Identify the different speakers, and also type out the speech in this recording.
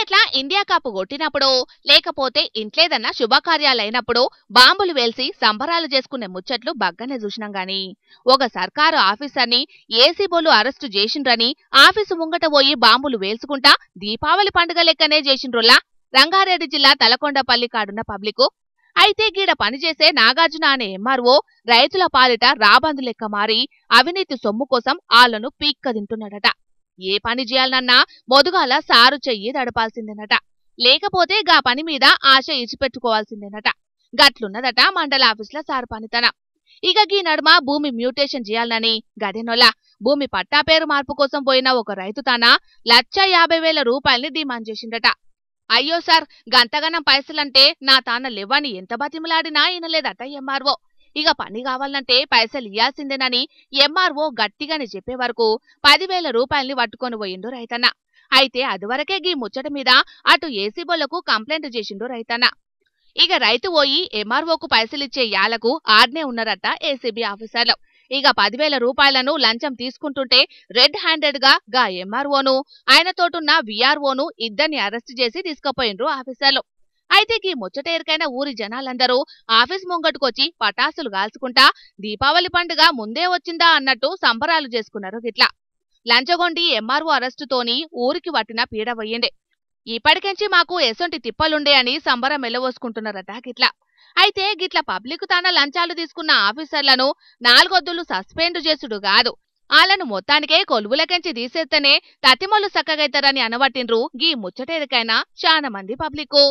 Speaker 1: క్రికెట్ల India cup కొట్టినప్పుడు లేకపోతే ఇంట్లేదన్నా శుభకార్యాలైనప్పుడు బాంబులు వేల్సి సంబరాలు చేసుకునే ముచ్చట్లు బగ్గనే చూసినాం గాని ఒక సర్కారు ఆఫీసర్ని ఏసీబోలు అరెస్టు చేసిండ్రని ఆఫీసు ముంగట పోయి బాంబులు వేల్చుకుంటా దీపావళి పండుగ లెక్కనే చేసిండ్రులా రంగారెడ్డి జిల్లా తలకొండపల్లి కాడున్న పబ్లికు. అయితే గీడ పనిచేసే నాగార్జున అనే ఎంఆర్ఓ రైతుల పాలిట రాబందు లెక్క మారి అవినీతి సొమ్ము కోసం ఆళ్లను పీక్క తింటున్నాడట. ఏ పని చేయాలనన్నా మొదుగాల సారు చెయ్యి దడపాల్సిందేనట, లేకపోతే గా పని మీద ఆశ ఇచ్చిపెట్టుకోవాల్సిందేనట. గట్లున్నదట మండలాఫీసుల సారు పనితన. ఇక గీ నడుమ భూమి మ్యూటేషన్ చేయాలని గదెనొల్ల భూమి పట్టా పేరు మార్పు కోసం పోయిన ఒక రైతు తన 1,50,000 రూపాయల్ని డిమాండ్ చేసిండట. అయ్యో సార్, గంతగనం పైసలంటే నా తాన లేవని ఎంత బతిమలాడినా ఇనలేదట ఎంఆర్ఓ. ఇక పని కావాలంటే పైసలు ఇయ్యాల్సిందేనని ఎంఆర్ఓ గట్టిగానే చెప్పే వరకు 10,000 రూపాయల్ని పట్టుకొని పోయిండు రైతన్న. అయితే అదివరకే గీ ముచ్చట మీద అటు ఏసీబోలకు కంప్లైంట్ చేసిండు రైతన్న. ఇక రైతు పోయి ఎంఆర్ఓకు పైసలిచ్చే యాలకు ఆడ్నే ఉన్నారట ఏసీబీ ఆఫీసర్లు. ఇక 10,000 రూపాయలను లంచం తీసుకుంటుంటే రెడ్ హ్యాండెడ్ గా ఎంఆర్ఓను ఆయనతోటున్న విఆర్ఓను ఇద్దరిని అరెస్టు చేసి తీసుకుపోయిండ్రు ఆఫీసర్లు. అయితే ఈ ముచ్చటేరికైన ఊరి జనాలందరూ ఆఫీస్ ముంగటుకొచ్చి పటాసులు కాల్చుకుంటా దీపావళి పండుగ ముందే వచ్చిందా అన్నట్టు సంబరాలు చేసుకున్నారు. గిట్లా లంచగొండి ఎంఆర్ఓ అరెస్టుతోని ఊరికి వట్టిన పీడ పోయింది. ఇప్పటికెంచి మాకు ఎసొంటి తిప్పలుండే అని సంబరం మెల్లవోసుకుంటున్నారట గిట్లా. అయితే గిట్ల పబ్లిక్ తాన లంచాలు తీసుకున్న ఆఫీసర్లను 4 ఒద్దులు సస్పెండ్ చేసుడు కాదు, ఆళ్లను మొత్తానికే కొలువులకెంచి తీసేస్తేనే తతిమొల్లు సక్కగైతారని అనవట్టిండ్రు గీ ముచ్చటేరికైనా చానా మంది పబ్లికు.